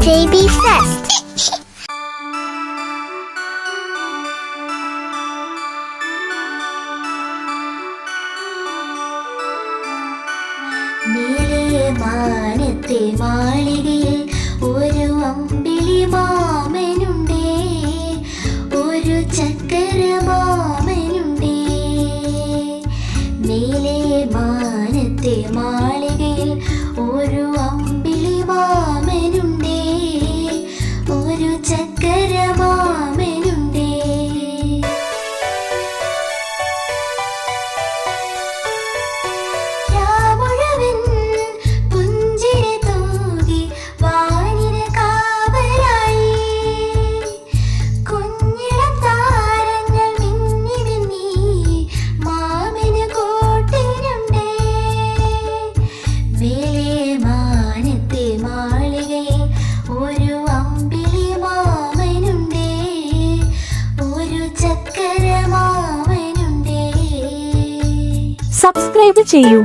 JB Fest. നീലേ മാനത്തെ മാളികയിൽ ഒരു അമ്പിളി മാമനുണ്ടേ, ഒരു ചക്കര മാമനുണ്ടേ. നീലേ മാനത്തെ മാളികയിൽ ഒരു അമ്പിളി മാമനുണ്ടേ, ഒരു ചക്കര മാമനുണ്ടേ. സബ്സ്ക്രൈബ് ചെയ്യൂ.